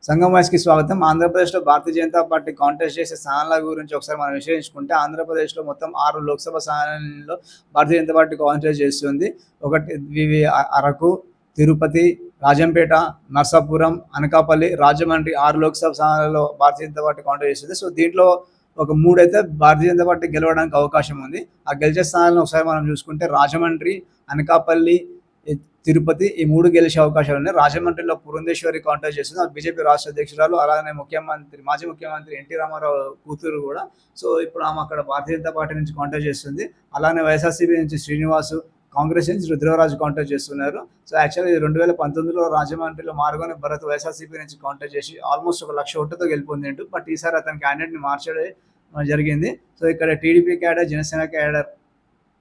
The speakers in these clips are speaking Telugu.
సంఘం వాయిస్‌కి స్వాగతం. ఆంధ్రప్రదేశ్‌లో భారతీయ జనతా పార్టీ కాంటెస్ట్ చేసే స్థానాల గురించి ఒకసారి మనం విశ్లేషించుకుంటే, ఆంధ్రప్రదేశ్‌లో మొత్తం 6 లోక్సభ స్థానాల్లో భారతీయ జనతా పార్టీ కాంటెస్ట్ చేస్తుంది. ఒకటి అరకు, తిరుపతి, రాజంపేట, నర్సాపురం, అనకాపల్లి, రాజమండ్రి 6 లోక్సభ స్థానాలలో భారతీయ జనతా పార్టీ కాంటెస్ట్ చేస్తుంది. సో, దీంట్లో ఒక 3 అయితే భారతీయ జనతా పార్టీ గెలవడానికి అవకాశం ఉంది. ఆ గెలిచే స్థానాలను ఒకసారి మనం చూసుకుంటే రాజమండ్రి, అనకాపల్లి, తిరుపతి ఈ 3 గెలిచే అవకాశాలు ఉన్నాయి. రాజమండ్రిలో పురంధేశ్వరి కాంటెస్ట్ చేస్తుంది. బీజేపీ రాష్ట్ర అధ్యక్షురాలు, అలానే మాజీ ముఖ్యమంత్రి ఎన్టీ రామారావు కూతురు కూడా. సో, ఇప్పుడు ఆమె అక్కడ భారతీయ జనతా పార్టీ నుంచి కాంటెస్ట్ చేస్తుంది. అలానే వైఎస్ఆర్సీపీ నుంచి శ్రీనివాసు, కాంగ్రెస్ నుంచి రుద్రరాజు కాంటెస్ట్ చేస్తున్నారు. సో, యాక్చువల్లీ 2019లో రాజమండ్రిలో మార్గోని భరత్ వైఎస్ఆర్సీపీ నుంచి కాంటెస్ట్ చేసి ఆల్మోస్ట్ 1,00,000 ఓట్లతో గెలుపొందిండు. బట్ ఈసారి అతని క్యాండిడేట్ని మార్చడం జరిగింది. సో, ఇక్కడ TDP cadre, Janasena cadre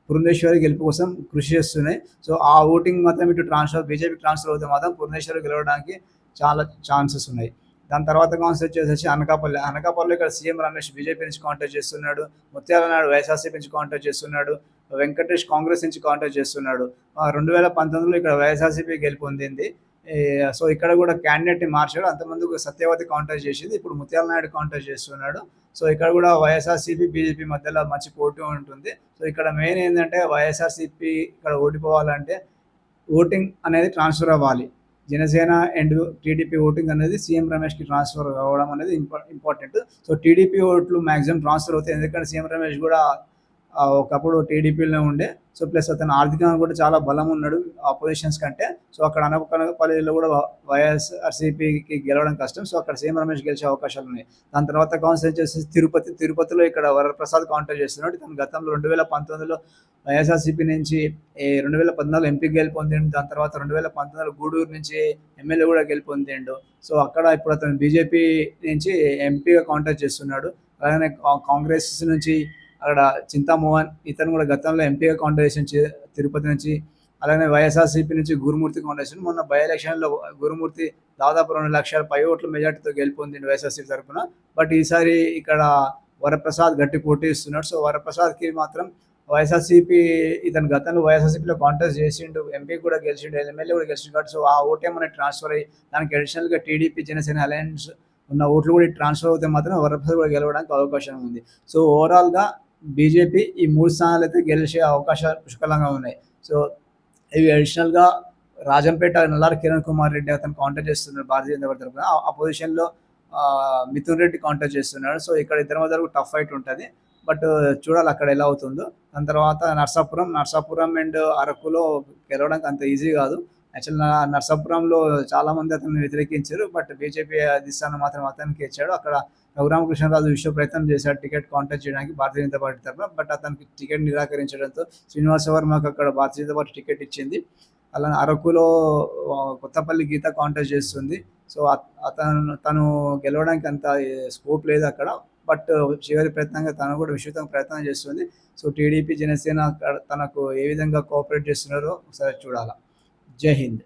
Purandeswari గెలుపు కోసం కృషి చేస్తున్నాయి. సో, ఆ ఓటింగ్ మాత్రం ఇటు బీజేపీ ట్రాన్స్ఫర్ అవుతే మాత్రం పురంధేశ్వరి గెలవడానికి చాలా ఛాన్సెస్ ఉన్నాయి. దాని తర్వాత కాన్స్టిట్యూట్ చేసేసి అనకాపల్లిలో ఇక్కడ సీఎం రమేష్ బీజేపీ నుంచి కాంటెస్ట్ చేస్తున్నాడు. ముత్యాల నాయుడు వైఎస్ఆర్సీపీ నుంచి కాంటెస్ట్ చేస్తున్నాడు. వెంకటేష్ కాంగ్రెస్ నుంచి కాంటెస్ట్ చేస్తున్నాడు. 2019లో ఇక్కడ వైఎస్ఆర్సీపీ గెలుపొందింది. సో, ఇక్కడ కూడా క్యాండిడేట్ని మార్చాడు. అంతకుముందు సత్యవతి కాంటెస్ట్ చేసింది. ఇప్పుడు ముత్యాల నాయుడు కాంటెస్ట్ చేస్తున్నాడు. సో, ఇక్కడ కూడా వైఎస్ఆర్సీపీ, బీజేపీ మధ్యలో మంచి పోటీ ఉంటుంది. సో, ఇక్కడ మెయిన్ ఏంటంటే వైఎస్ఆర్సీపీ ఇక్కడ ఓడిపోవాలంటే ఓటింగ్ అనేది ట్రాన్స్ఫర్ అవ్వాలి. జనసేన అండ్ టీడీపీ ఓటింగ్ అనేది సీఎం రమేష్కి ట్రాన్స్ఫర్ అవ్వడం అనేది ఇంపార్టెంట్. సో, టీడీపీ ఓట్లు మ్యాక్సిమం ట్రాన్స్ఫర్ అవుతాయి. ఎందుకంటే సీఎం రమేష్ కూడా ఒకప్పుడు టీడీపీలో ఉండే. సో, ప్లస్ అతను ఆర్థికంగా కూడా చాలా బలం ఉన్నాడు ఆపోజిషన్స్ కంటే. సో, అక్కడ అనకాపల్లిలో కూడా వైఎస్ఆర్సీపీకి గెలవడం కష్టం. సో, అక్కడ సీఎం రమేష్ గెలిచే అవకాశాలు ఉన్నాయి. దాని తర్వాత కాన్స్టిట్యూట్ చేసి తిరుపతిలో ఇక్కడ వరప్రసాద్ కాంటెస్ట్ చేస్తున్నాడు. ఇతను గతంలో 2019లో వైఎస్ఆర్సీపీ నుంచి 2014 ఎంపీ గెలుపొందిండు. దాని తర్వాత 2019లో గూడూరు నుంచి ఎమ్మెల్యే కూడా గెలుపొందిండు. సో, అక్కడ ఇప్పుడు అతను బీజేపీ నుంచి ఎంపీగా కాంటెస్ట్ చేస్తున్నాడు. అలాగే కాంగ్రెస్ నుంచి అక్కడ చింతామోహన్, ఇతను కూడా గతంలో ఎంపీగా కాంటెస్ట్ తిరుపతి నుంచి. అలాగే వైఎస్ఆర్సీపీ నుంచి గురుమూర్తి కాంటెస్ట్. మొన్న బై ఎలక్షన్లో గురుమూర్తి దాదాపు 2 లక్షల పై ఓట్ల మెజార్టీతో గెలుపొందిండు వైఎస్ఆర్సీపీ తరఫున. బట్ ఈసారి ఇక్కడ వరప్రసాద్ గట్టి పోటీ ఇస్తున్నాడు. సో, వరప్రసాద్కి మాత్రం వైఎస్ఆర్సీపీ, ఇతను గతంలో వైఎస్ఆర్సీపీలో కాంటెస్ట్ చేసిండు, ఎంపీ కూడా గెలిచిండు, ఎమ్మెల్యే కూడా గెలిచిండు కాబట్టి సో, ఆ ఓటేమన్నా ట్రాన్స్ఫర్ అయ్యి దానికి అడిషనల్గా టీడీపీ, జనసేన అలయన్స్ ఉన్న ఓట్లు కూడా ట్రాన్స్ఫర్ అవుతే మాత్రం వరప్రసాద్ కూడా గెలవడానికి అవకాశం ఉంది. సో, ఓవరాల్గా బీజేపీ ఈ 3 స్థానాలు అయితే గెలిచే అవకాశాలు పుష్కలంగా ఉన్నాయి. సో, ఇవి అడిషనల్గా రాజంపేట నల్లారి కిరణ్ కుమార్ రెడ్డి అతను కాంటెస్ట్ చేస్తున్నాడు భారతీయ జనతా పార్టీ తరఫున. ఆ పొజిషన్లో మిథున్ రెడ్డి కాంటెస్ట్ చేస్తున్నాడు. సో, ఇక్కడ ఇద్దరి మధ్య టఫ్ ఫైట్ ఉంటుంది. బట్ చూడాలి అక్కడ ఎలా అవుతుందో. దాని తర్వాత నర్సాపురం అండ్ అరకులో గెలవడానికి అంత ఈజీ కాదు. యాక్చువల్గా నర్సాపురంలో చాలామంది అతన్ని వ్యతిరేకించారు. బట్ బీజేపీ అధిష్టానం మాత్రం అతనికి ఇచ్చాడు. అక్కడ రఘురామకృష్ణరాజు విశ్వ ప్రయత్నం చేశాడు టికెట్ కాంటెస్ట్ చేయడానికి భారతీయ జనతా పార్టీ తరఫున. బట్ అతనికి టికెట్ నిరాకరించడంతో శ్రీనివాస వర్మకు అక్కడ భారతీయ జనతా పార్టీ టికెట్ ఇచ్చింది. అలానే అరకులో కొత్తపల్లి గీత కాంటెస్ట్ చేస్తుంది. సో, తను గెలవడానికి అంత స్కోప్ లేదు అక్కడ. బట్ చివరి ప్రయత్నంగా తను కూడా విస్తృతంగా ప్రయత్నం చేస్తుంది. సో, టీడీపీ, జనసేన తనకు ఏ విధంగా కోఆపరేట్ చేస్తున్నారో ఒకసారి చూడాలి. జై హింద్.